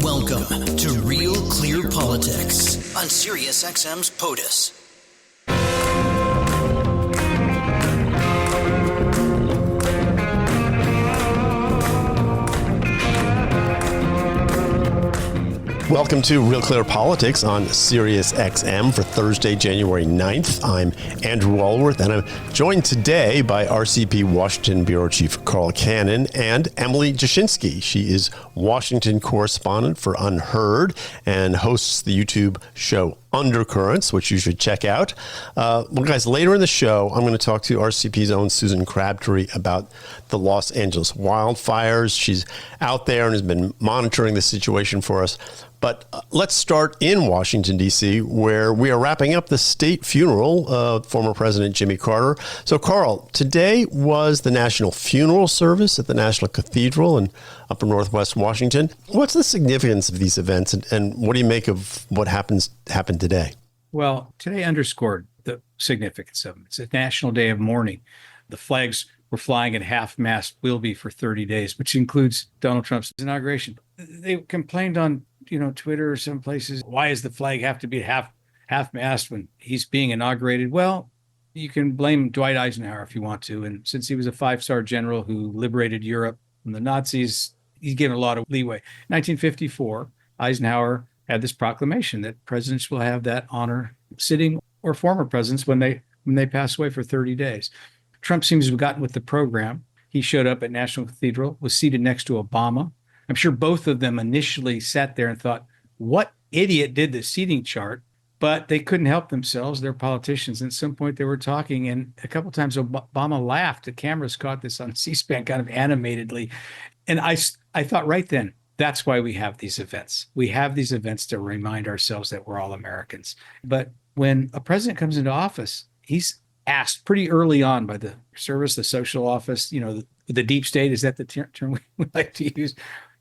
Welcome to Real Clear Politics on SiriusXM's POTUS. Welcome to Real Clear Politics on SiriusXM for Thursday, January 9th. I'm Andrew Walworth, and I'm joined today by RCP Washington Bureau Chief Carl Cannon and Emily Jashinsky. She is Washington correspondent for Unheard and hosts the YouTube show Undercurrents, which you should check out. Well, guys, later in the show, I'm going to talk to RCP's own Susan Crabtree about the Los Angeles wildfires. She's out there and has been monitoring the situation for us. But let's start in Washington, D.C., where we are wrapping up the state funeral of former President Jimmy Carter. So, Carl, today was the national funeral service at the National Cathedral in upper Northwest Washington. What's the significance of these events, and what do you make of what happened today? Well, today underscored the significance of them. It's a national day of mourning. The flags were flying at half-mast, will be for 30 days, which includes Donald Trump's inauguration. They complained on Twitter or some places, why does the flag have to be half-mast when he's being inaugurated? Well, you can blame Dwight Eisenhower if you want to. And since he was a five-star general who liberated Europe from the Nazis, he's given a lot of leeway. 1954, Eisenhower had this proclamation that presidents will have that honor, sitting or former presidents, when they pass away for 30 days. Trump seems to have gotten with the program. He showed up at National Cathedral, was seated next to Obama. I'm sure both of them initially sat there and thought, what idiot did the seating chart? But they couldn't help themselves. They're politicians. And at some point they were talking, and a couple of times Obama laughed. The cameras caught this on C-SPAN kind of animatedly. And I thought right then, that's why we have these events. We have these events to remind ourselves that we're all Americans. But when a president comes into office, he's asked pretty early on by the service, the social office, the deep state, is that the term we like to use,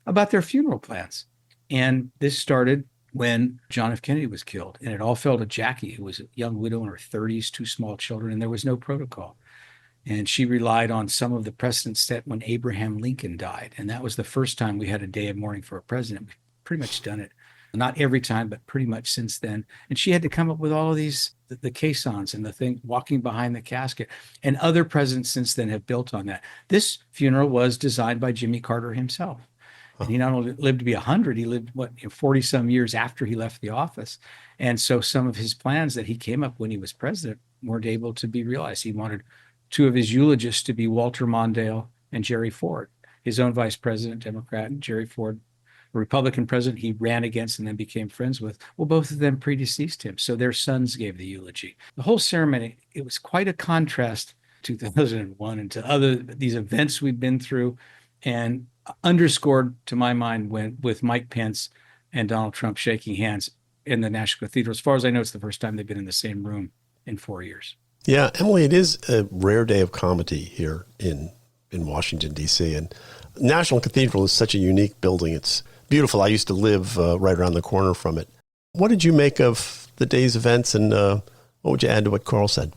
about their funeral plans. And this started when John F. Kennedy was killed, and it all fell to Jackie, who was a young widow in her 30s, two small children, and there was no protocol. And she relied on some of the precedents set when Abraham Lincoln died. And that was the first time we had a day of mourning for a president. We've pretty much done it. Not every time, but pretty much since then. And she had to come up with all of these, the caissons and the thing, walking behind the casket. And other presidents since then have built on that. This funeral was designed by Jimmy Carter himself. And he not only lived to be 100, he lived, 40 some years after he left the office. And so some of his plans that he came up when he was president weren't able to be realized. He wanted two of his eulogists to be Walter Mondale and Jerry Ford, his own vice president, Democrat, and Jerry Ford, a Republican president he ran against and then became friends with. Well, both of them predeceased him. So their sons gave the eulogy. The whole ceremony, it was quite a contrast to 2001 and to these events we've been through, and underscored, to my mind, with Mike Pence and Donald Trump shaking hands in the National Cathedral. As far as I know, it's the first time they've been in the same room in 4 years. Yeah, Emily, it is a rare day of comedy here in Washington, D.C. And National Cathedral is such a unique building. It's beautiful. I used to live right around the corner from it. What did you make of the day's events, and what would you add to what Carl said?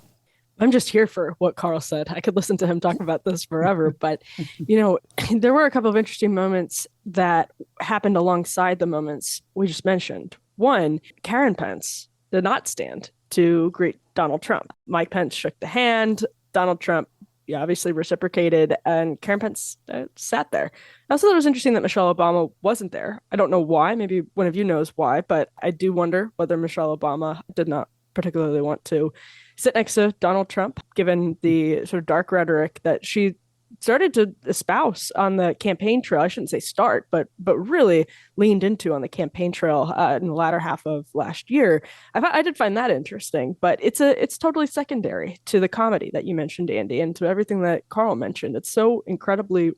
I'm just here for what Carl said. I could listen to him talk about this forever, but, there were a couple of interesting moments that happened alongside the moments we just mentioned. One, Karen Pence did not stand to greet Donald Trump. Mike Pence shook the hand. Donald Trump obviously reciprocated, and Karen Pence sat there. I also thought it was interesting that Michelle Obama wasn't there. I don't know why. Maybe one of you knows why, but I do wonder whether Michelle Obama did not particularly want to sit next to Donald Trump, given the sort of dark rhetoric that she started to espouse on the campaign trail. I shouldn't say start, but really leaned into on the campaign trail in the latter half of last year. I did find that interesting, but it's totally secondary to the comedy that you mentioned, Andy, and to everything that Carl mentioned. It's so incredibly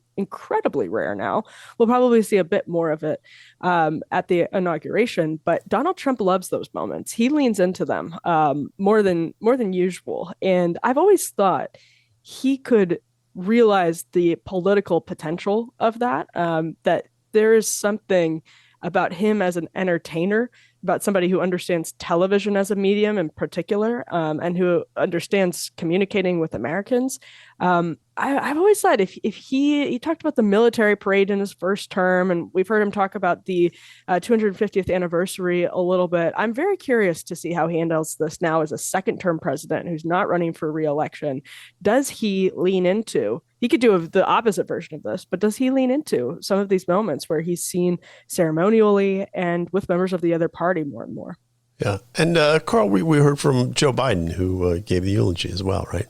rare now. We'll probably see a bit more of it at the inauguration, but Donald Trump loves those moments. He leans into them more than usual. And I've always thought he could realize the political potential of that, that there is something about him as an entertainer about somebody who understands television as a medium in particular, and who understands communicating with Americans. I've always said if he talked about the military parade in his first term, and we've heard him talk about the 250th anniversary a little bit. I'm very curious to see how he handles this now as a second term president who's not running for re-election. Does he lean into? He could do the opposite version of this, but does he lean into some of these moments where he's seen ceremonially and with members of the other party more and more? Yeah. And Carl, we heard from Joe Biden, who gave the eulogy as well, right?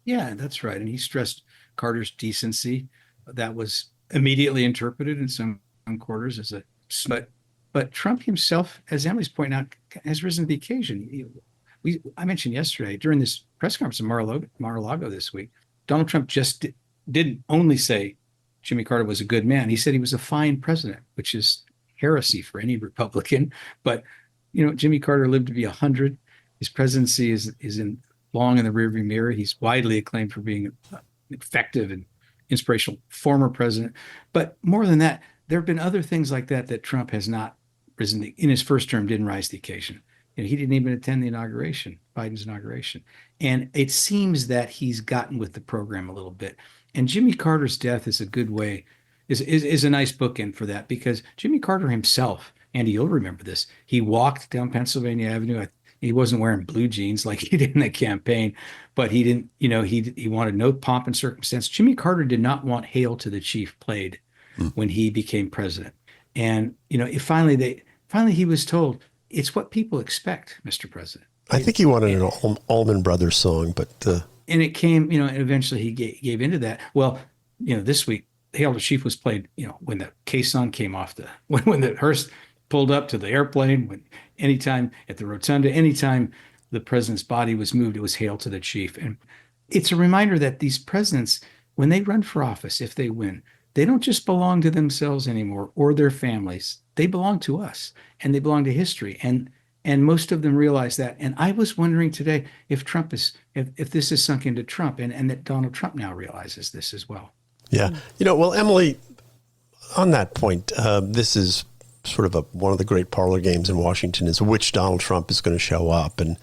Yeah, that's right. And he stressed Carter's decency. That was immediately interpreted in some quarters as but Trump himself, as Emily's pointing out, has risen to the occasion. I mentioned yesterday during this press conference in Mar-a-Lago this week, Donald Trump just didn't only say Jimmy Carter was a good man. He said he was a fine president, which is heresy for any Republican. But, Jimmy Carter lived to be 100. His presidency is long in the rearview mirror. He's widely acclaimed for being an effective and inspirational former president. But more than that, there have been other things like that Trump has not risen in his first term, didn't rise to the occasion. He didn't even attend the inauguration, Biden's inauguration. And it seems that he's gotten with the program a little bit. And Jimmy Carter's death is a good way, is a nice bookend for that, because Jimmy Carter himself, Andy, you'll remember this, he walked down Pennsylvania Avenue. He wasn't wearing blue jeans like he did in the campaign, but he didn't, he wanted no pomp and circumstance. Jimmy Carter did not want Hail to the Chief played when he became president. And, finally he was told, it's what people expect, Mr. President. I think he wanted an Allman Brothers song, but... And it came, and eventually he gave into that. Well, this week, Hail to the Chief was played, when the caisson came off when the hearse pulled up to the airplane, anytime at the rotunda, anytime the president's body was moved, it was Hail to the Chief. And it's a reminder that these presidents, when they run for office, if they win, they don't just belong to themselves anymore or their families. They belong to us, and they belong to history. And most of them realize that. And I was wondering today if if this is sunk into Trump, and that Donald Trump now realizes this as well. Yeah. Well, Emily, on that point, this is sort of one of the great parlor games in Washington, is which Donald Trump is going to show up. And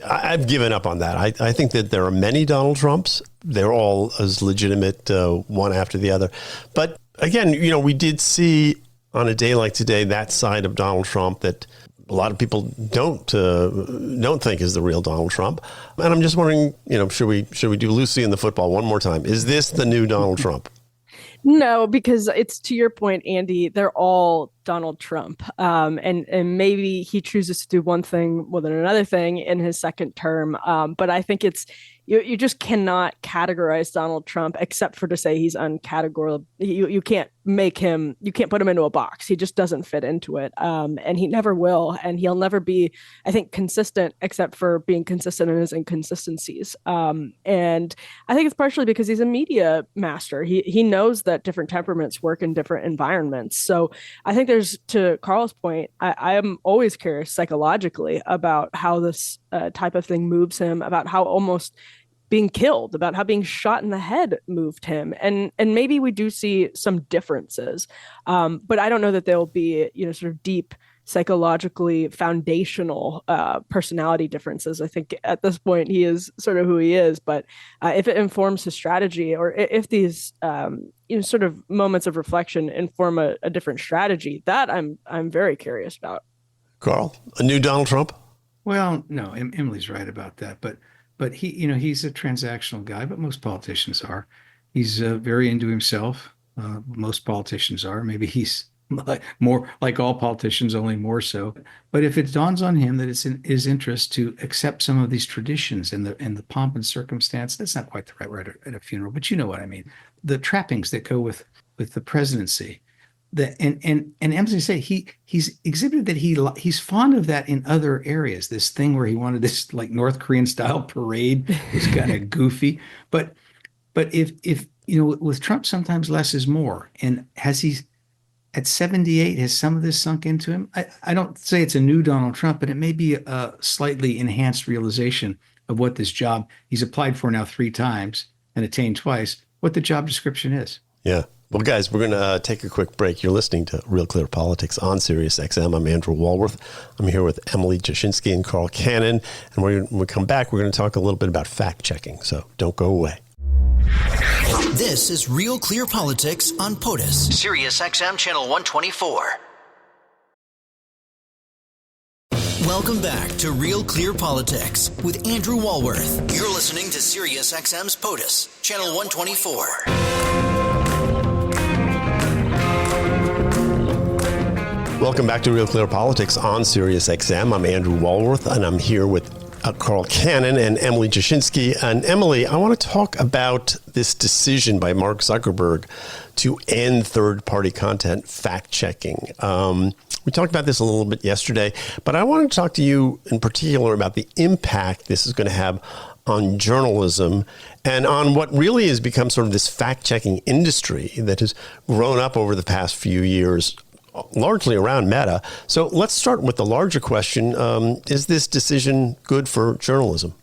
I've given up on that. I think that there are many Donald Trumps. They're all as legitimate, one after the other. But again, we did see on a day like today that side of Donald Trump that a lot of people don't think is the real Donald Trump. And I'm just wondering, should we do Lucy in the football one more time? Is this the new Donald Trump? No, because it's, to your point, Andy, they're all Donald Trump. And maybe he chooses to do one thing more than another thing in his second term. But I think you just cannot categorize Donald Trump except for to say he's uncategorical. You can't put him into a box. He just doesn't fit into it. And he never will. And he'll never be, I think, consistent except for being consistent in his inconsistencies. And I think it's partially because he's a media master. He knows that different temperaments work in different environments. So I think there's, to Carl's point, I am always curious psychologically about how this type of thing moves him, about how almost being killed, about how being shot in the head moved him. And maybe we do see some differences. But I don't know that there'll be, sort of deep psychologically foundational personality differences. I think at this point he is sort of who he is, but if it informs his strategy, or if these sort of moments of reflection inform a different strategy, that I'm very curious about. Carl, a new Donald Trump? Well, no, Emily's right about that, but he, he's a transactional guy, but most politicians are. He's very into himself. Most politicians are. Maybe he's more like all politicians, only more so. But if it dawns on him that it's in his interest to accept some of these traditions and the pomp and circumstance, that's not quite the right word at a funeral, but you know what I mean. The trappings that go with the presidency. And Emily say he's exhibited that he's fond of that in other areas. This thing where he wanted this like North Korean style parade was kind of goofy, but if with Trump sometimes less is more. And has he at 78 has some of this sunk into him? I don't say it's a new Donald Trump, but it may be a slightly enhanced realization of what this job he's applied for now 3 times and attained twice, what the job description is. Yeah. Well, guys, we're going to take a quick break. You're listening to Real Clear Politics on Sirius XM. I'm Andrew Walworth. I'm here with Emily Jashinsky and Carl Cannon. And when we come back, we're going to talk a little bit about fact-checking. So don't go away. This is Real Clear Politics on POTUS, Sirius XM Channel 124. Welcome back to Real Clear Politics with Andrew Walworth. You're listening to Sirius XM's POTUS, Channel 124. Welcome back to Real Clear Politics on Sirius XM. I'm Andrew Walworth, and I'm here with Carl Cannon and Emily Jashinsky. And Emily, I want to talk about this decision by Mark Zuckerberg to end third-party content fact-checking. We talked about this a little bit yesterday, but I want to talk to you in particular about the impact this is going to have on journalism and on what really has become sort of this fact-checking industry that has grown up over the past few years, largely around Meta. So let's start with the larger question. Is this decision good for journalism?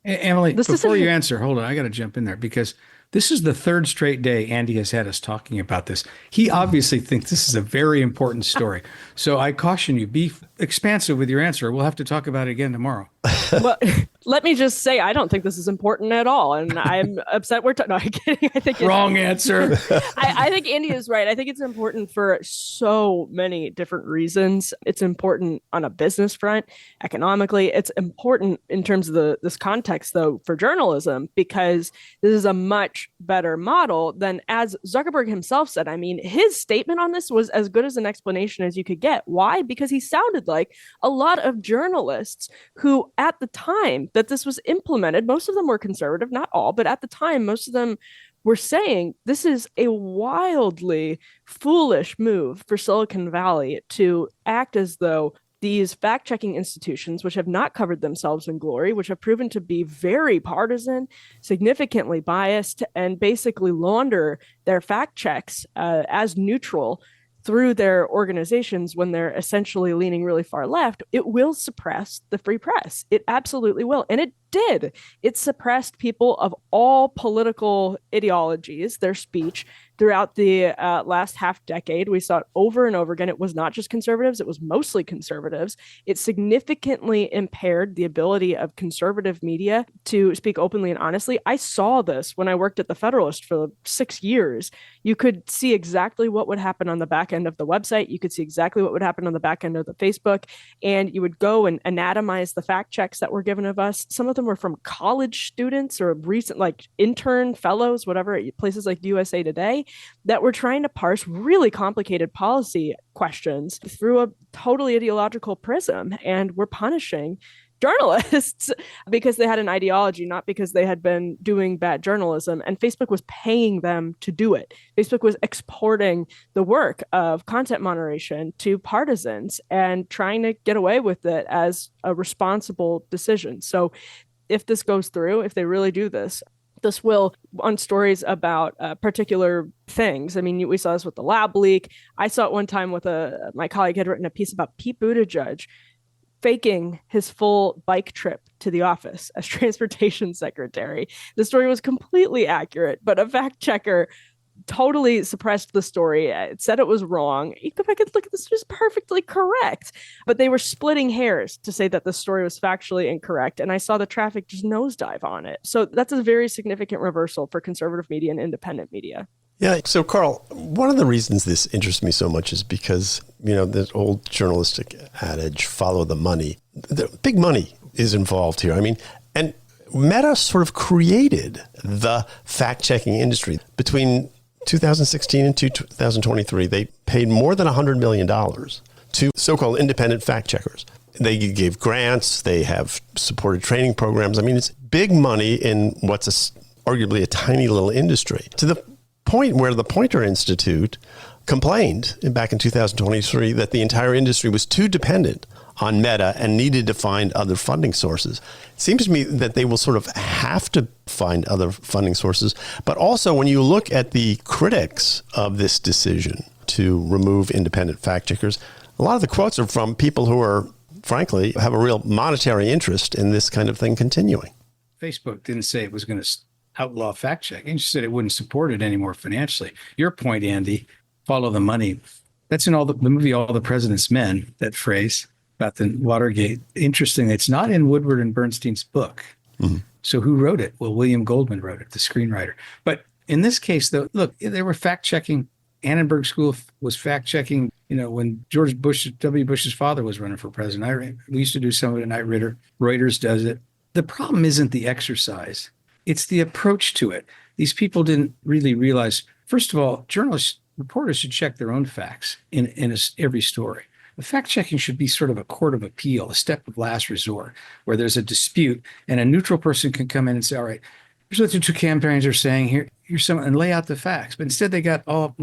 Emily, before you answer, hold on. I got to jump in there because this is the third straight day Andy has had us talking about this. He obviously thinks this is a very important story. So I caution you, be expansive with your answer. We'll have to talk about it again tomorrow. Well, let me just say, I don't think this is important at all. And I'm upset we're no, I'm kidding. I think Wrong answer. I think Andy is right. I think it's important for so many different reasons. It's important on a business front, economically. It's important in terms of this context, though, for journalism, because this is a much better model than, as Zuckerberg himself said. I mean, his statement on this was as good as an explanation as you could get. Why? Because he sounded like a lot of journalists who, at the time that this was implemented, most of them were conservative, not all, but at the time, most of them were saying this is a wildly foolish move for Silicon Valley to act as though these fact-checking institutions, which have not covered themselves in glory, which have proven to be very partisan, significantly biased, and basically launder their fact checks as neutral through their organizations when they're essentially leaning really far left, it will suppress the free press. It absolutely will. And it did. It suppressed people of all political ideologies, their speech, throughout the last half decade. We saw it over and over again. It was not just conservatives. It was mostly conservatives. It significantly impaired the ability of conservative media to speak openly and honestly. I saw this when I worked at the Federalist for 6 years. You could see exactly what would happen on the back end of the website. You could see exactly what would happen on the back end of the Facebook. And you would go and anatomize the fact checks that were given of us. Some of them were from college students or recent, like intern fellows, whatever, places like USA Today, that were trying to parse really complicated policy questions through a totally ideological prism. And we're punishing journalists because they had an ideology, not because they had been doing bad journalism. And Facebook was paying them to do it. Facebook was exporting the work of content moderation to partisans and trying to get away with it as a responsible decision. So if this goes through, if they really do this, this will, on stories about particular things. I mean, we saw this with the lab leak. I saw it one time with my colleague had written a piece about Pete Buttigieg faking his full bike trip to the office as transportation secretary. The story was completely accurate, but a fact checker totally suppressed the story. It said it was wrong. You go back and look at this, was perfectly correct. But they were splitting hairs to say that the story was factually incorrect. And I saw the traffic just nosedive on it. So that's a very significant reversal for conservative media and independent media. Yeah. So, Carl, one of the reasons this interests me so much is because, the old journalistic adage, follow the money. The big money is involved here. I mean, and Meta sort of created the fact-checking industry. Between 2016 and 2023, they paid more than $100 million to so-called independent fact checkers. They gave grants. They have supported training programs. I mean, it's big money in what's arguably a tiny little industry, to the point where the Poynter Institute complained back in 2023 that the entire industry was too dependent on Meta and needed to find other funding sources. It seems to me that they will sort of have to find other funding sources. But also, when you look at the critics of this decision to remove independent fact checkers, a lot of the quotes are from people who are, frankly, have a real monetary interest in this kind of thing continuing. Facebook didn't say it was going to outlaw fact checking. She said it wouldn't support it anymore financially. Your point, Andy, follow the money. That's in all the movie, All the President's Men, that phrase about the Watergate. Interesting. It's not in Woodward and Bernstein's book. Mm-hmm. So who wrote it? Well, William Goldman wrote it, the screenwriter. But in this case, though, look, they were fact checking. Annenberg School was fact checking, when W. Bush's father was running for president. We used to do some of it at Night Reuters does it. The problem isn't the exercise. It's the approach to it. These people didn't really realize, first of all, reporters should check their own facts in every story. The fact checking should be sort of a court of appeal, a step of last resort, where there's a dispute and a neutral person can come in and say, all right, here's what the two campaigns are saying, here's some, and lay out the facts. But instead they got all,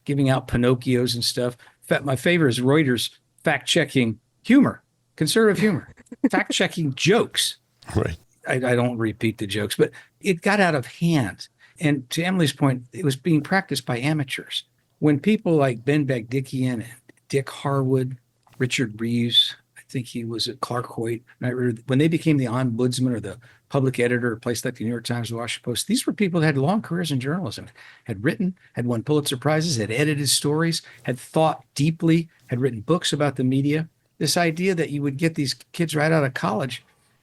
giving out Pinocchios and stuff. In fact, my favorite is Reuters fact checking humor, conservative humor, fact checking jokes. Right. I don't repeat the jokes, but it got out of hand. And to Emily's point, it was being practiced by amateurs. When people like Ben Bagdikian and Dick Harwood, Richard Reeves, I think he was at Clark Hoyt, when they became the ombudsman or the public editor of a place like the New York Times or the Washington Post, these were people that had long careers in journalism, had written, had won Pulitzer Prizes, had edited stories, had thought deeply, had written books about the media. This idea that you would get these kids right out of college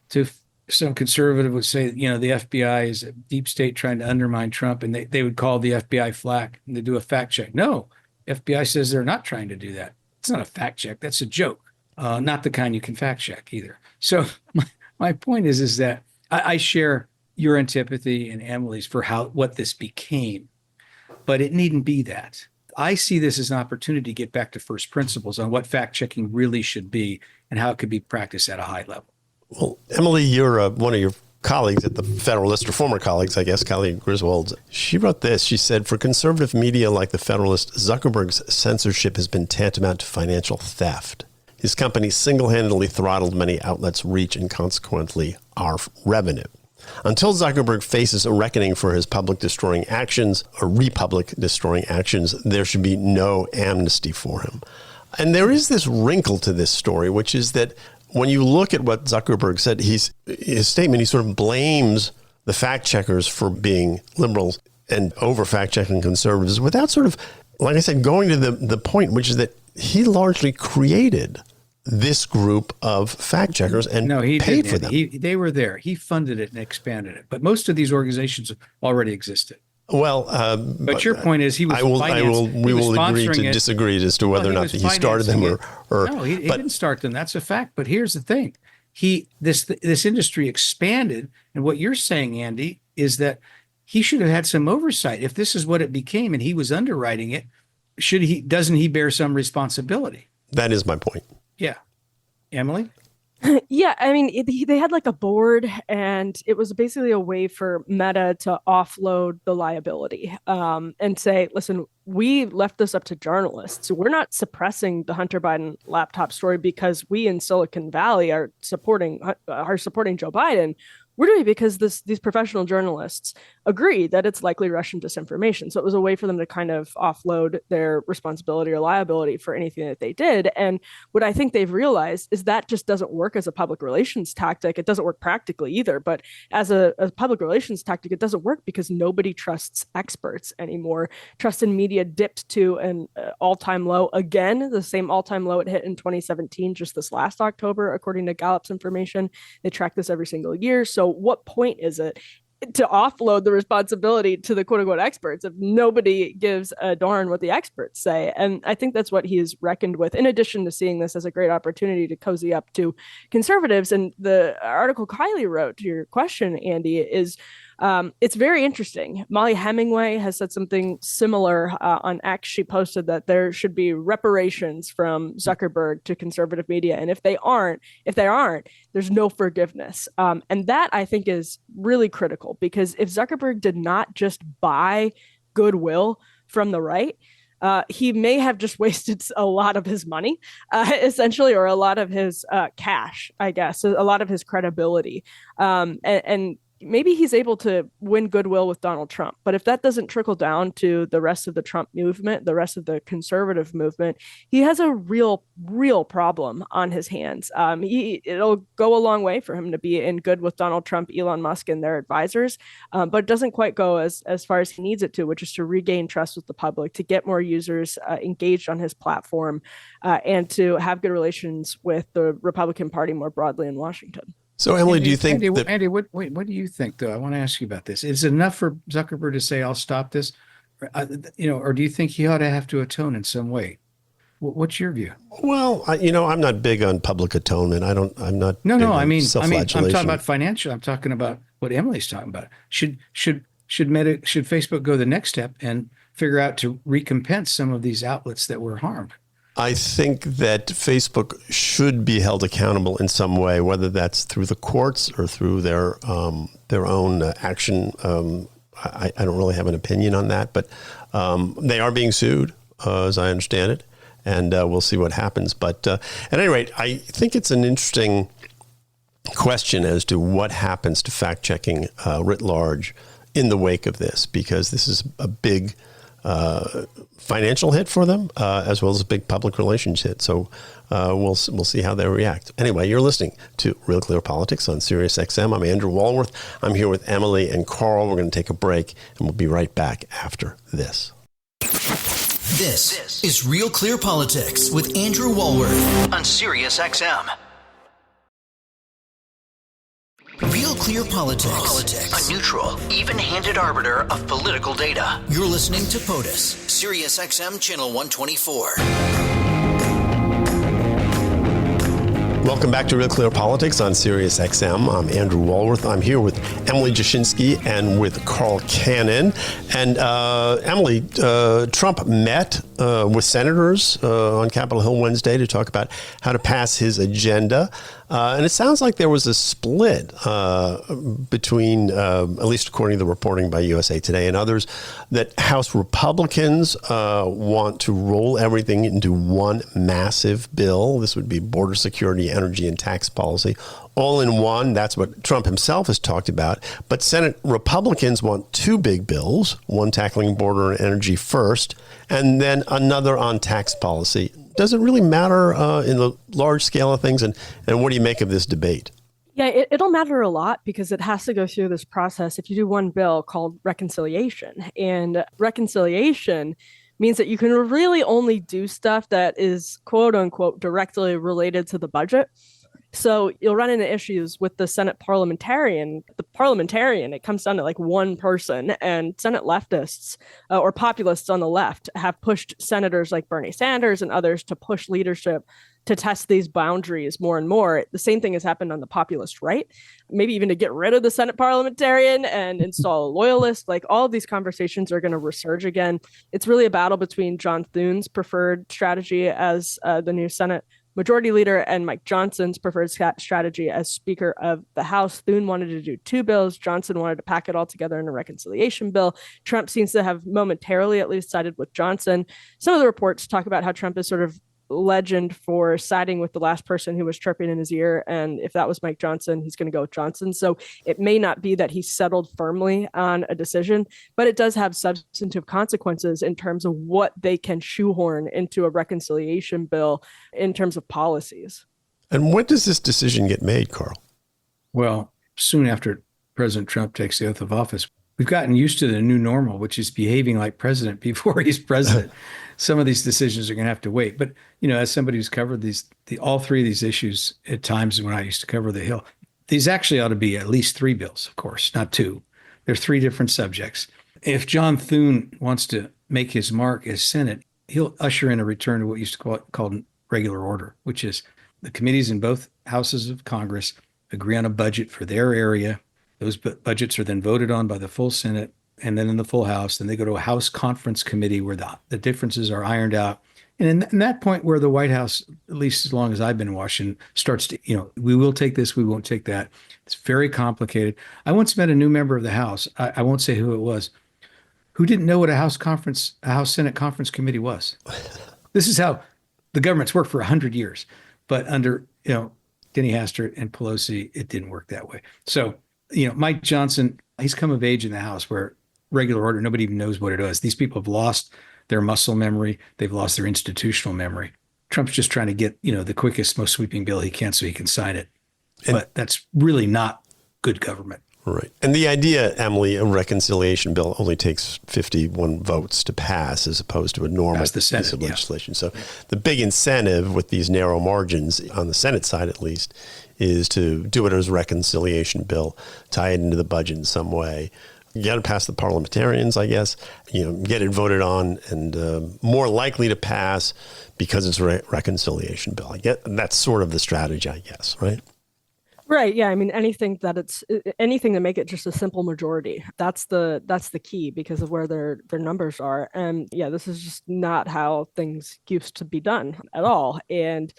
to, some conservative would say, the FBI is a deep state trying to undermine Trump, and they would call the FBI flack and they do a fact check. No, FBI says they're not trying to do that. It's not a fact check. That's a joke. Not the kind you can fact check either. So my point is that I share your antipathy and Emily's for what this became, but it needn't be that. I see this as an opportunity to get back to first principles on what fact checking really should be and how it could be practiced at a high level. Well, Emily, you're one of your colleagues at the Federalist, or former colleagues, I guess, Colleen Griswold. She wrote this. She said, for conservative media like the Federalist, Zuckerberg's censorship has been tantamount to financial theft. His company single-handedly throttled many outlets' reach and consequently our revenue. Until Zuckerberg faces a reckoning for his public-destroying actions or republic-destroying actions, there should be no amnesty for him. And there is this wrinkle to this story, which is that when you look at what Zuckerberg said, his statement, he sort of blames the fact checkers for being liberals and over fact checking conservatives without sort of, like I said, going to the point, which is that he largely created this group of fact checkers and paid for them. They were there. He funded it and expanded it. But most of these organizations already existed. Well, but your point is we will agree to disagree as to whether or not he started them or no, he didn't start them. That's a fact. But here's the thing: this industry expanded, and what you're saying, Andy, is that he should have had some oversight. If this is what it became, and he was underwriting it, doesn't he bear some responsibility? That is my point. Yeah, Emily. Yeah, I mean, they had like a board, and it was basically a way for Meta to offload the liability and say, listen, we left this up to journalists. We're not suppressing the Hunter Biden laptop story because we in Silicon Valley are supporting Joe Biden. We're doing it because these professional journalists agree that it's likely Russian disinformation. So it was a way for them to kind of offload their responsibility or liability for anything that they did. And what I think they've realized is that just doesn't work as a public relations tactic. It doesn't work practically either. But as a public relations tactic, it doesn't work because nobody trusts experts anymore. Trust in media dipped to an all-time low again, the same all-time low it hit in 2017, just this last October, according to Gallup's information. They track this every single year. So what point is it to offload the responsibility to the quote unquote experts if nobody gives a darn what the experts say? And I think that's what he is reckoned with, in addition to seeing this as a great opportunity to cozy up to conservatives. And the article Kylie wrote to your question, Andy, is it's very interesting. Molly Hemingway has said something similar on X. She posted that there should be reparations from Zuckerberg to conservative media. And if they aren't, there's no forgiveness. And that I think is really critical, because if Zuckerberg did not just buy goodwill from the right, he may have just wasted a lot of his money, essentially, or a lot of his cash, I guess, a lot of his credibility. And maybe he's able to win goodwill with Donald Trump. But if that doesn't trickle down to the rest of the Trump movement, the rest of the conservative movement, he has a real problem on his hands. It'll go a long way for him to be in good with Donald Trump, Elon Musk, and their advisors, but it doesn't quite go as far as he needs it to, which is to regain trust with the public, to get more users engaged on his platform, and to have good relations with the Republican Party more broadly in Washington. So, Emily, do you think Andy, what do you think, though? I want to ask you about this. Is it enough for Zuckerberg to say, "I'll stop this," or do you think he ought to have to atone in some way? What's your view? Well, I'm not big on public atonement. I'm not. No. I mean, I'm self-flagellation. talking about financial. I'm talking about what Emily's talking about. Should Facebook go the next step and figure out to recompense some of these outlets that were harmed? I think that Facebook should be held accountable in some way, whether that's through the courts or through their own action. I don't really have an opinion on that, but they are being sued, as I understand it, and we'll see what happens. But at any rate, I think it's an interesting question as to what happens to fact-checking writ large in the wake of this, because this is a big financial hit for them, as well as a big public relations hit. So we'll see how they react. Anyway, you're listening to Real Clear Politics on Sirius XM. I'm Andrew Walworth. I'm here with Emily and Carl. We're going to take a break, and we'll be right back after this. This is Real Clear Politics with Andrew Walworth on Sirius XM. Real Clear Politics, a neutral, even-handed arbiter of political data. You're listening to POTUS, Sirius XM Channel 124. Welcome back to Real Clear Politics on Sirius XM. I'm Andrew Walworth. I'm here with Emily Jashinsky and with Carl Cannon. And Emily, Trump met with senators on Capitol Hill Wednesday to talk about how to pass his agenda. And it sounds like there was a split between, at least according to the reporting by USA Today and others, that House Republicans want to roll everything into one massive bill. This would be border security, energy, and tax policy, all in one. That's what Trump himself has talked about. But Senate Republicans want two big bills, one tackling border and energy first, and then another on tax policy. Does it really matter in the large scale of things? And what do you make of this debate? Yeah, it'll matter a lot because it has to go through this process. If you do one bill called reconciliation, and reconciliation means that you can really only do stuff that is quote unquote directly related to the budget. So you'll run into issues with the Senate parliamentarian. The parliamentarian, it comes down to like one person, and Senate leftists or populists on the left have pushed senators like Bernie Sanders and others to push leadership to test these boundaries more and more. The same thing has happened on the populist right, maybe even to get rid of the Senate parliamentarian and install a loyalist. Like all of these conversations are going to resurge again. It's really a battle between John Thune's preferred strategy as the new Senate Majority Leader and Mike Johnson's preferred strategy as Speaker of the House. Thune wanted to do two bills. Johnson wanted to pack it all together in a reconciliation bill. Trump seems to have momentarily at least sided with Johnson. Some of the reports talk about how Trump is sort of legend for siding with the last person who was chirping in his ear. And if that was Mike Johnson, he's going to go with Johnson. So it may not be that he settled firmly on a decision, but it does have substantive consequences in terms of what they can shoehorn into a reconciliation bill in terms of policies. And when does this decision get made, Carl? Well, soon after President Trump takes the oath of office. We've gotten used to the new normal, which is behaving like president before he's president. Some of these decisions are going to have to wait. But, as somebody who's covered all three of these issues at times when I used to cover the Hill, these actually ought to be at least three bills, of course, not two. They're three different subjects. If John Thune wants to make his mark as Senate, he'll usher in a return to what used to called regular order, which is the committees in both houses of Congress agree on a budget for their area. Those budgets are then voted on by the full Senate and then in the full House. Then they go to a House Conference Committee where the differences are ironed out. And in that point where the White House, at least as long as I've been in Washington, starts to, we will take this, we won't take that. It's very complicated. I once met a new member of the House. I won't say who it was, who didn't know what a House Senate Conference Committee was. This is how the government's worked for 100 years. But under, Denny Hastert and Pelosi, it didn't work that way. So Mike Johnson, he's come of age in the House where regular order, nobody even knows what it is. These people have lost their muscle memory. They've lost their institutional memory. Trump's just trying to get, the quickest, most sweeping bill he can so he can sign it. But that's really not good government. Right. And the idea, Emily, a reconciliation bill only takes 51 votes to pass as opposed to a normal piece of legislation. So the big incentive with these narrow margins on the Senate side, at least, is to do it as a reconciliation bill, tie it into the budget in some way. You got to pass the parliamentarians, I guess, get it voted on and more likely to pass because it's a reconciliation bill. I get that's sort of the strategy, I guess, right? Right. Yeah. I mean, anything to make it just a simple majority. That's the key because of where their numbers are. And yeah, this is just not how things used to be done at all. And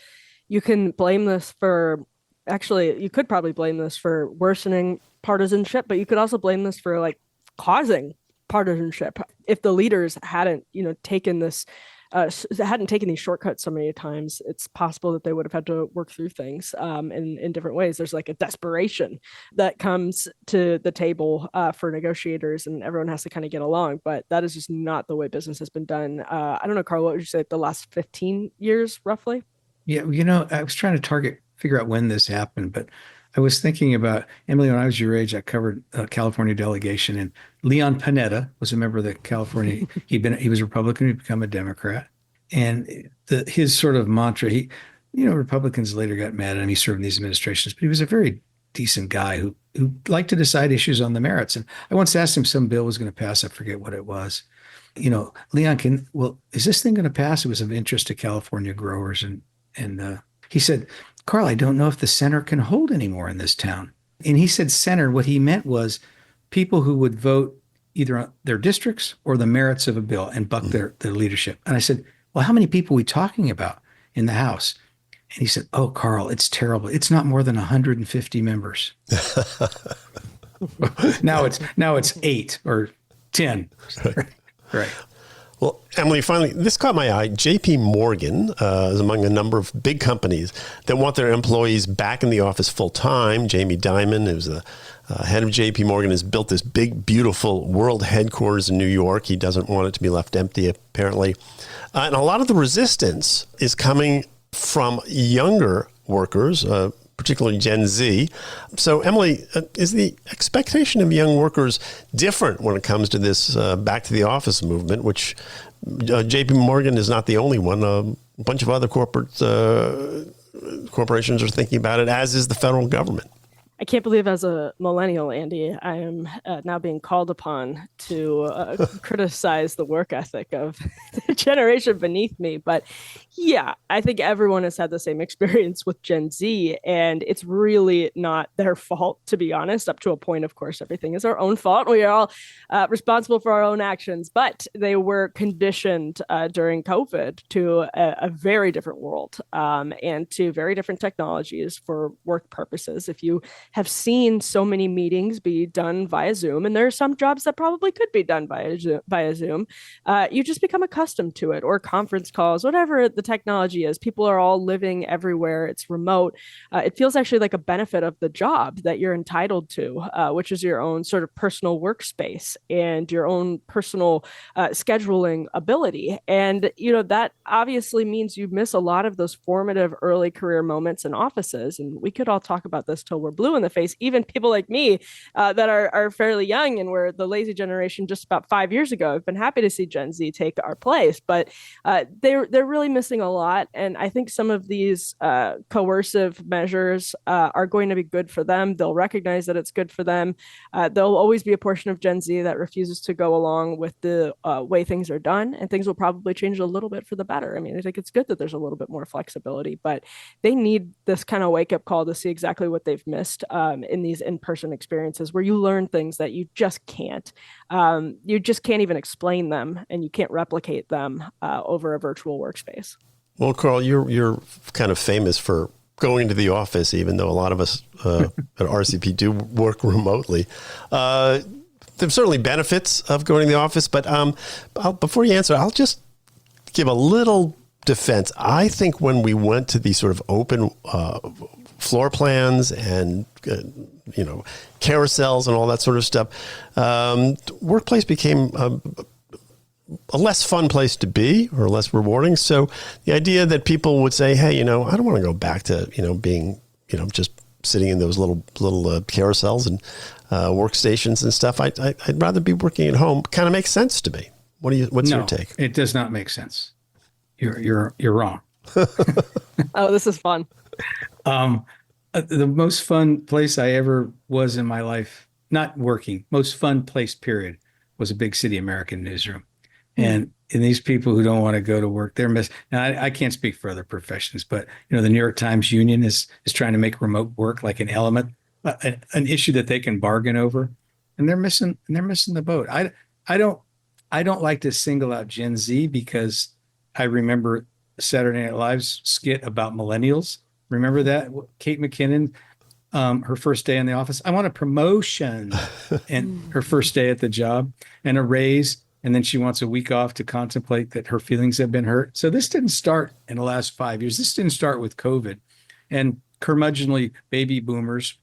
you can blame this for, actually, you could probably blame this for worsening partisanship, but you could also blame this for like causing partisanship. If the leaders hadn't, taken this, hadn't taken these shortcuts so many times, it's possible that they would have had to work through things in different ways. There's like a desperation that comes to the table for negotiators, and everyone has to kind of get along. But that is just not the way business has been done. I don't know, Carl, what would you say, the last 15 years, roughly? Yeah, I was trying to figure out when this happened, but I was thinking about, Emily, when I was your age, I covered a California delegation, and Leon Panetta was a member of the California. He was a Republican, he'd become a Democrat. And his sort of mantra, Republicans later got mad at him. He served in these administrations, but he was a very decent guy who liked to decide issues on the merits. And I once asked him, some bill was going to pass. I forget what it was. Leon, is this thing going to pass? It was of interest to California growers. And he said, Carl, I don't know if the center can hold anymore in this town. And he said center, what he meant was people who would vote either on their districts or the merits of a bill and buck their leadership. And I said, well, how many people are we talking about in the House? And he said, oh, Carl, it's terrible. It's not more than 150 members. Now it's 8 or 10. Right. Well, Emily, finally, this caught my eye. J.P. Morgan is among a number of big companies that want their employees back in the office full time. Jamie Dimon, who's the head of J.P. Morgan, has built this big, beautiful world headquarters in New York. He doesn't want it to be left empty, apparently. And a lot of the resistance is coming from younger workers, particularly Gen Z. So, Emily, is the expectation of young workers different when it comes to this back to the office movement, which J.P. Morgan is not the only one. A bunch of other corporations are thinking about it, as is the federal government. I can't believe as a millennial, Andy, I am now being called upon to criticize the work ethic of the generation beneath me. But yeah, I think everyone has had the same experience with Gen Z, and it's really not their fault, to be honest. Up to a point, of course, everything is our own fault. We are all responsible for our own actions, but they were conditioned during COVID to a very different world and to very different technologies for work purposes. If you have seen so many meetings be done via Zoom, and there are some jobs that probably could be done via Zoom. You just become accustomed to it, or conference calls, whatever the technology is. People are all living everywhere. It's remote. It feels actually like a benefit of the job that you're entitled to, which is your own sort of personal workspace and your own personal scheduling ability. And, that obviously means you miss a lot of those formative early career moments in offices. And we could all talk about this till we're blue in the face. Even people like me that are fairly young and were the lazy generation just about 5 years ago. I've been happy to see Gen Z take our place, but they're really missing a lot. And I think some of these coercive measures are going to be good for them. They'll recognize that it's good for them. There'll always be a portion of Gen Z that refuses to go along with the way things are done, and things will probably change a little bit for the better. I mean, I think it's good that there's a little bit more flexibility, but they need this kind of wake-up call to see exactly what they've missed in these in-person experiences where you learn things that you just can't even explain them, and you can't replicate them over a virtual workspace. Well, Carl, you're kind of famous for going to the office, even though a lot of us at RCP do work remotely. There's certainly benefits of going to the office, but before you answer, I'll just give a little defense. I think when we went to these sort of open floor plans and carousels and all that sort of stuff, workplace became a less fun place to be, or less rewarding. So the idea that people would say, hey, I don't want to go back to, being, just sitting in those little carousels and workstations and stuff. I'd rather be working at home. Kind of makes sense to me. What's your take? It does not make sense. You're wrong. Oh, this is fun. The most fun place I ever was in my life, not working, most fun place, period, was a big city American newsroom. And these people who don't want to go to work, they're missing. Now, I can't speak for other professions, but the New York Times Union is trying to make remote work like an element, an issue that they can bargain over, and they're missing the boat. I don't like to single out Gen Z, because I remember Saturday Night Live's skit about millennials. Remember that? Kate McKinnon, her first day in the office, I want a promotion, and her first day at the job, and a raise. And then she wants a week off to contemplate that her feelings have been hurt. So this didn't start in the last 5 years. This didn't start with COVID. And curmudgeonly baby boomers,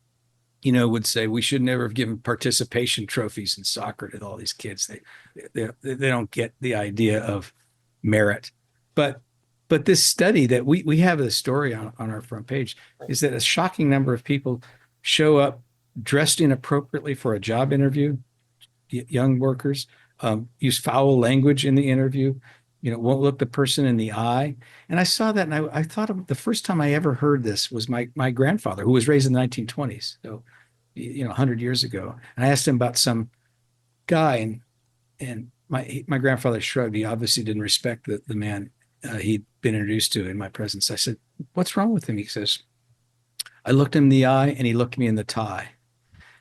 would say we should never have given participation trophies in soccer to all these kids. They don't get the idea of merit. But this study that we have a story on our front page is that a shocking number of people show up dressed inappropriately for a job interview, young workers. Use foul language in the interview, won't look the person in the eye. And I saw that, and I thought of the first time I ever heard this was my grandfather, who was raised in the 1920s, so 100 years ago. And I asked him about some guy, and my grandfather shrugged. He obviously didn't respect the man he'd been introduced to in my presence. I said, "What's wrong with him?" He says, "I looked him in the eye, and he looked me in the tie."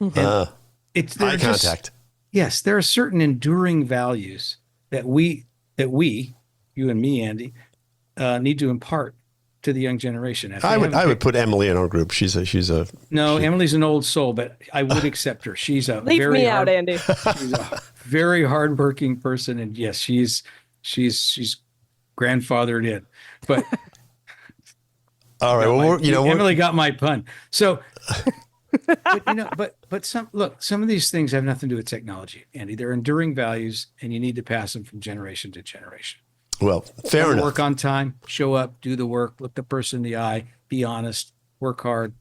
It's eye contact. Yes, there are certain enduring values that we, you and me, Andy, need to impart to the young generation. I would put Emily in our group. Emily's an old soul, but I would accept her. She's a Leave me out, Andy. She's a very hardworking person, and yes, she's grandfathered in. But all right, Emily got my pun. So. But some of these things have nothing to do with technology, Andy. They're enduring values, and you need to pass them from generation to generation. Well, fair enough. Work on time, show up, do the work, look the person in the eye, be honest, work hard.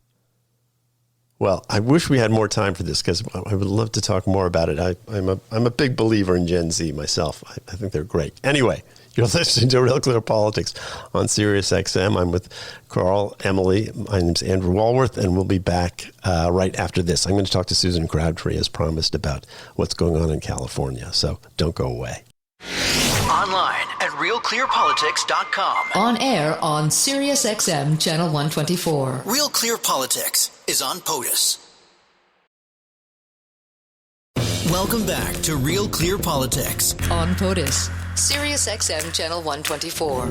Well, I wish we had more time for this, because I would love to talk more about it. I'm a big believer in Gen Z myself. I think they're great. Anyway, you're listening to Real Clear Politics on Sirius XM. I'm with Carl, Emily. My name's Andrew Walworth, and we'll be back right after this. I'm going to talk to Susan Crabtree, as promised, about what's going on in California. So don't go away. Online at RealClearPolitics.com. On air on Sirius XM Channel 124. Real Clear Politics is on POTUS. Welcome back to Real Clear Politics on POTUS, Sirius XM Channel 124.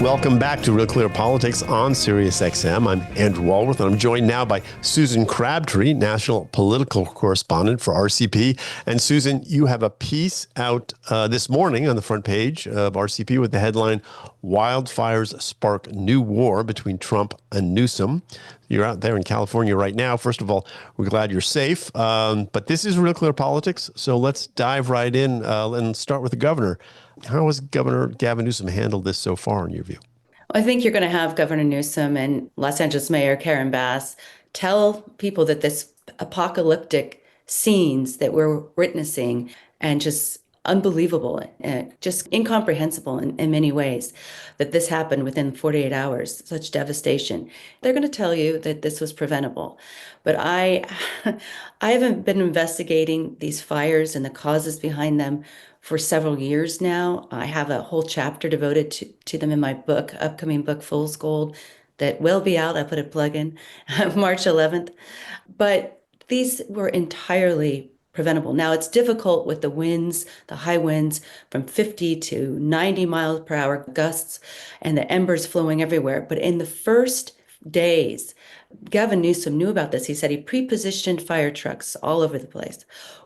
Welcome back to Real Clear Politics on Sirius XM. I'm Andrew Walworth, and I'm joined now by Susan Crabtree, national political correspondent for RCP. And Susan, you have a piece out this morning on the front page of RCP with the headline, "Wildfires Spark New War Between Trump and Newsom." You're out there in California right now. First of all, we're glad you're safe. But this is Real Clear Politics, so let's dive right in and start with the governor. How has Governor Gavin Newsom handled this so far, in your view? I think you're going to have Governor Newsom and Los Angeles Mayor Karen Bass tell people that this apocalyptic scenes that we're witnessing, and just unbelievable, just incomprehensible in many ways, that this happened within 48 hours, such devastation. They're going to tell you that this was preventable. But I haven't been investigating these fires and the causes behind them for several years now. I have a whole chapter devoted to them in my book, upcoming book, Fool's Gold, that will be out. I put a plug in March 11th. But these were entirely preventable. Now, it's difficult with the winds, the high winds from 50 to 90 miles per hour gusts, and the embers flowing everywhere. But in the first days, Gavin Newsom knew about this. He said he pre-positioned fire trucks all over the place.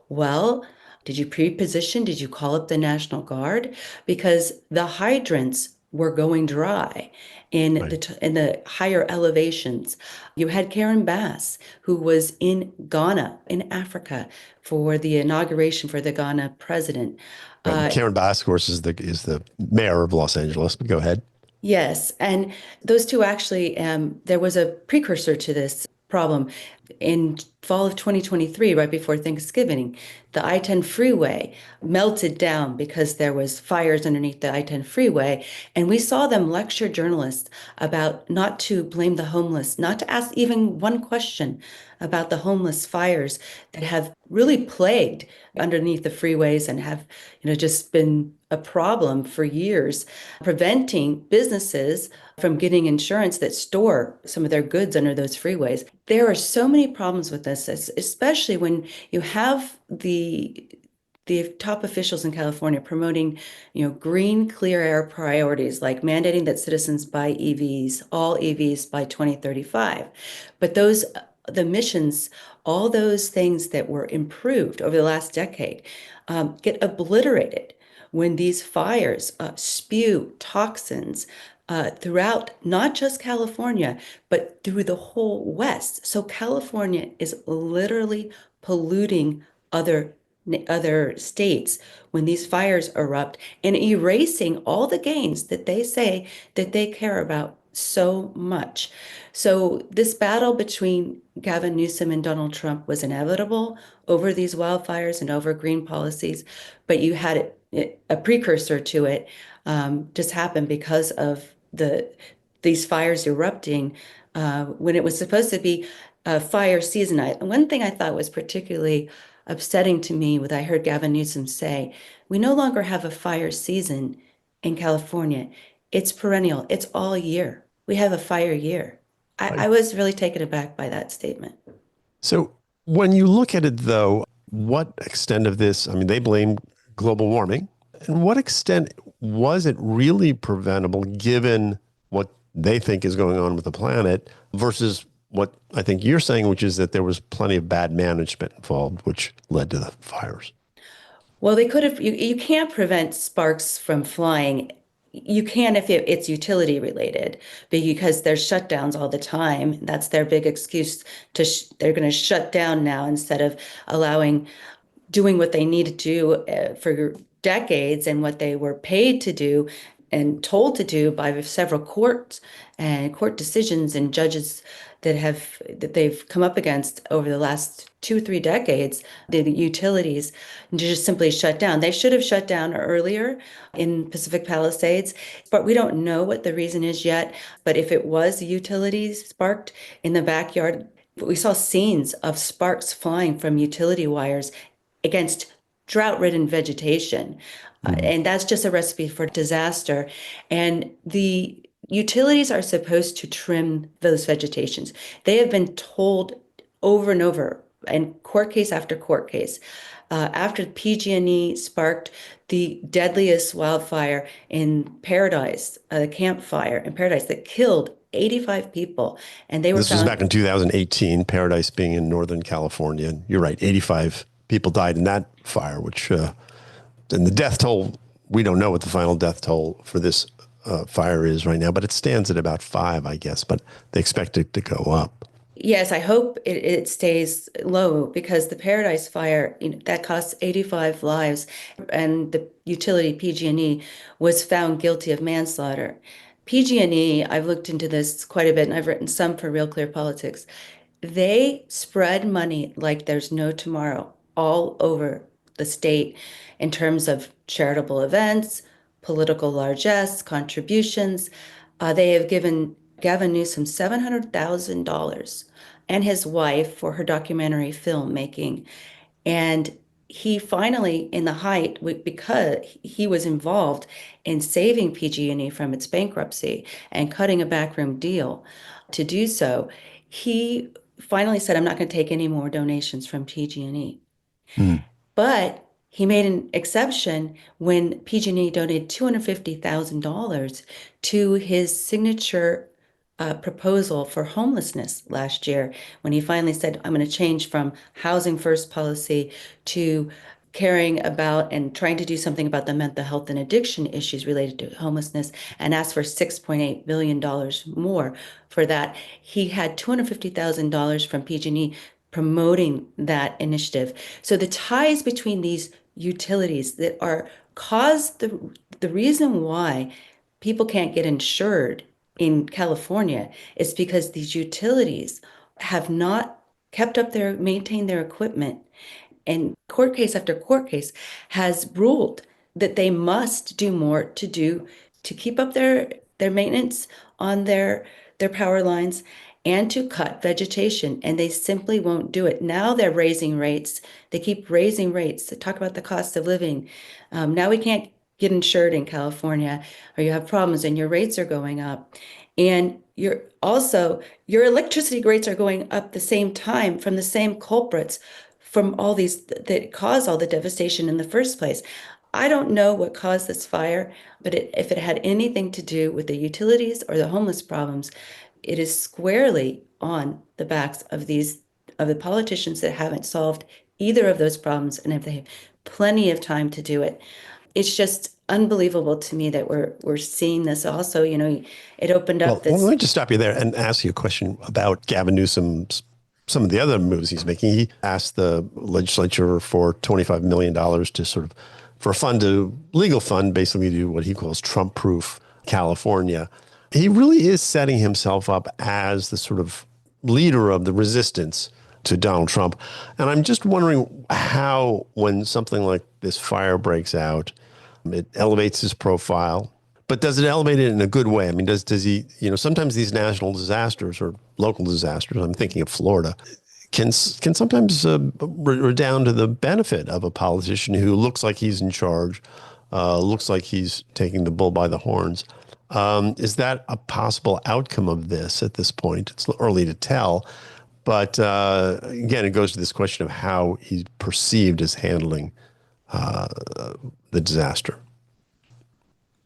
Well, did you pre-position? Did you call up the National Guard? Because the hydrants were going dry in Right. in the higher elevations. You had Karen Bass, who was in Ghana, in Africa, for the inauguration for the Ghana president. Right. Karen Bass, of course, is the mayor of Los Angeles. But go ahead. Yes, and those two actually, there was a precursor to this problem in fall of 2023, right before Thanksgiving. The I-10 freeway melted down because there was fires underneath the I-10 freeway, and we saw them lecture journalists about not to blame the homeless, not to ask even one question about the homeless fires that have really plagued underneath the freeways and have, just been a problem for years, preventing businesses from getting insurance that store some of their goods under those freeways. There are so many problems with this, especially when you have the top officials in California promoting, green, clear air priorities, like mandating that citizens buy EVs, all EVs by 2035. But the missions, all those things that were improved over the last decade, get obliterated when these fires spew toxins throughout not just California, but through the whole West. So California is literally polluting other other states when these fires erupt and erasing all the gains that they say that they care about so much. So this battle between Gavin Newsom and Donald Trump was inevitable over these wildfires and over green policies, but you had a precursor to it just happened because of these fires erupting when it was supposed to be a fire season. One thing I thought was particularly upsetting to me, what I heard Gavin Newsom say, we no longer have a fire season in California. It's perennial. It's all year. We have a fire year. I Right. was really taken aback by that statement. So when you look at it, though, what extent of this, I mean, they blame global warming. And what extent was it really preventable given what they think is going on with the planet versus what I think you're saying, which is that there was plenty of bad management involved, which led to the fires? Well, they could have, you can't prevent sparks from flying. You can if it's utility related, because there's shutdowns all the time. That's their big excuse they're going to shut down now instead of doing what they need to do for decades and what they were paid to do and told to do by several courts and court decisions and judges that they've come up against over the last 2 or 3 decades, the utilities to just simply shut down. They should have shut down earlier in Pacific Palisades, but we don't know what the reason is yet. But if it was utilities sparked in the backyard, we saw scenes of sparks flying from utility wires against drought-ridden vegetation. And that's just a recipe for disaster. And the utilities are supposed to trim those vegetations. They have been told over and over in court case after court case. After PG&E sparked the deadliest wildfire in Paradise, the Camp Fire in Paradise that killed 85 people, and they were This was found. back in 2018, Paradise being in Northern California. And you're right, 85 people died in that fire, which, and the death toll, we don't know what the final death toll for this fire is right now, but it stands at about 5, I guess, but they expect it to go up. Yes, I hope it stays low, because the Paradise Fire, that cost 85 lives, and the utility PG&E was found guilty of manslaughter. PG&E, I've looked into this quite a bit, and I've written some for Real Clear Politics. They spread money like there's no tomorrow all over the state in terms of charitable events, political largesse, contributions. They have given Gavin Newsom $700,000 and his wife for her documentary filmmaking. And he finally, in the height, because he was involved in saving PG&E from its bankruptcy and cutting a backroom deal to do so, he finally said, I'm not going to take any more donations from PG&E. But he made an exception when PG&E donated $250,000 to his signature proposal for homelessness last year, when he finally said, I'm going to change from housing first policy to caring about and trying to do something about the mental health and addiction issues related to homelessness, and asked for $6.8 billion more for that. He had $250,000 from PG&E promoting that initiative. So the ties between these utilities that are cause the reason why people can't get insured in California is because these utilities have not kept up maintained their equipment, and court case after court case has ruled that they must do more to keep up their maintenance on their power lines and to cut vegetation, and they simply won't do it. Now they're raising rates. They keep raising rates. They talk about the cost of living. Now we can't get insured in California, or you have problems and your rates are going up. And your electricity rates are going up the same time from the same culprits from all these that caused all the devastation in the first place. I don't know what caused this fire, but if it had anything to do with the utilities or the homeless problems, it is squarely on the backs of the politicians that haven't solved either of those problems, and if they have plenty of time to do it. It's just unbelievable to me that we're seeing this also. It opened up Well, this. let me just stop you there and ask you a question about Gavin Newsom's some of the other moves he's making. He asked the legislature for $25 million to for a legal fund, basically to do what he calls Trump-proof California. He really is setting himself up as the sort of leader of the resistance to Donald Trump. And I'm just wondering how, when something like this fire breaks out, it elevates his profile. But does it elevate it in a good way? I mean, does he, sometimes these national disasters or local disasters, I'm thinking of Florida, can sometimes redound to the benefit of a politician who looks like he's in charge, looks like he's taking the bull by the horns. Is that a possible outcome of this at this point? It's early to tell. But again, it goes to this question of how he's perceived as handling the disaster.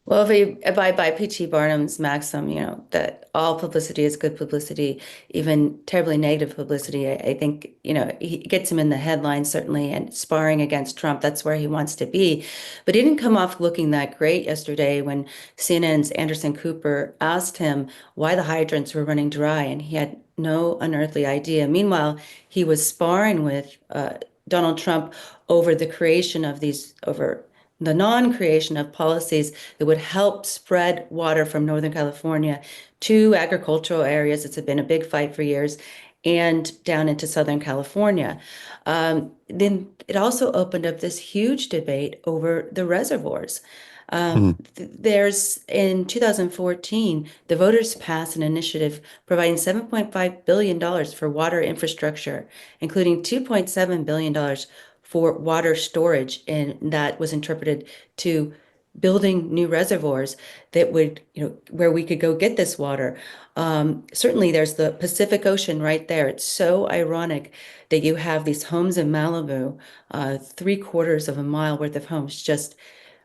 Well, if we abide by P.T. Barnum's maxim, that all publicity is good publicity, even terribly negative publicity, I think, he gets him in the headlines, certainly, and sparring against Trump, that's where he wants to be. But he didn't come off looking that great yesterday when CNN's Anderson Cooper asked him why the hydrants were running dry, and he had no unearthly idea. Meanwhile, he was sparring with Donald Trump over the non-creation of policies that would help spread water from Northern California to agricultural areas. It's been a big fight for years, and down into Southern California. Then it also opened up this huge debate over the reservoirs. In 2014, the voters passed an initiative providing $7.5 billion for water infrastructure, including $2.7 billion for water storage, and that was interpreted to building new reservoirs that would, where we could go get this water. Certainly there's the Pacific Ocean right there. It's so ironic that you have these homes in Malibu, 3/4 of a mile worth of homes, just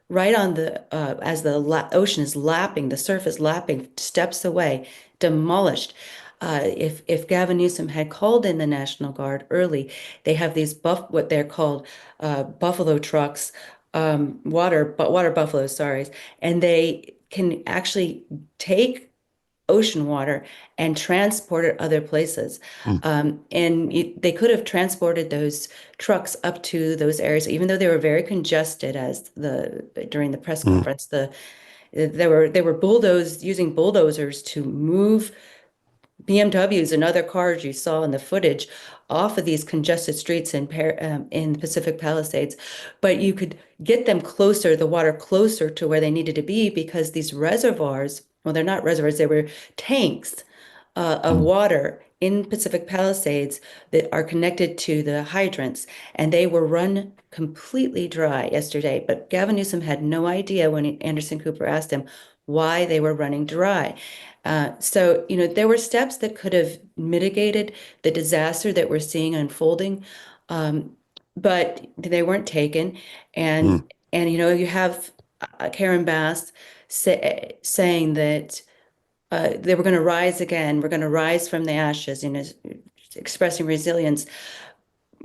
right on as the ocean is lapping, the surf is lapping steps away, demolished. If Gavin Newsom had called in the National Guard early, they have these what they're called buffalo trucks, water buffaloes, sorry, and they can actually take ocean water and transport it other places. They could have transported those trucks up to those areas, even though they were very congested. During the press conference, they were using bulldozers to move BMWs and other cars you saw in the footage off of these congested streets in the Pacific Palisades. But you could get them closer, the water closer to where they needed to be, because these reservoirs, well, they're not reservoirs, they were tanks of water in Pacific Palisades that are connected to the hydrants, and they were run completely dry yesterday. But Gavin Newsom had no idea when Anderson Cooper asked him why they were running dry. So, there were steps that could have mitigated the disaster that we're seeing unfolding, but they weren't taken. And you have Karen Bass saying that they were going to rise again. We're going to rise from the ashes, expressing resilience.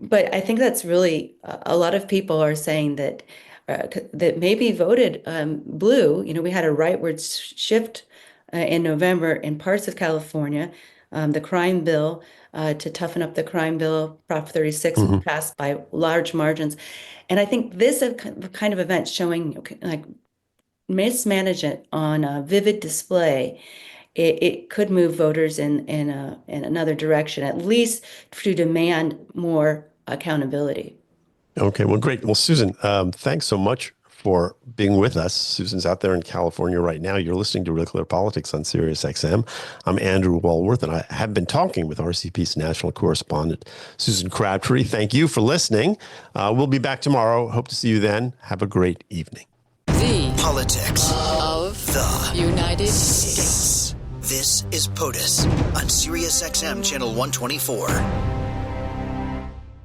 But I think that's really a lot of people are saying that that maybe voted blue. We had a rightward shift in November in parts of California. The crime bill to toughen up the crime bill, Prop 36, was passed by large margins. And I think this kind of event showing like mismanagement on a vivid display, it could move voters in another direction, at least to demand more accountability. Okay, well, great. Well, Susan, thanks so much for being with us. Susan's out there in California right now. You're listening to Real Clear Politics on Sirius XM. I'm Andrew Walworth, and I have been talking with RCP's national correspondent, Susan Crabtree. Thank you for listening. We'll be back tomorrow. Hope to see you then. Have a great evening. The Politics of the United States. This is POTUS on Sirius XM Channel 124.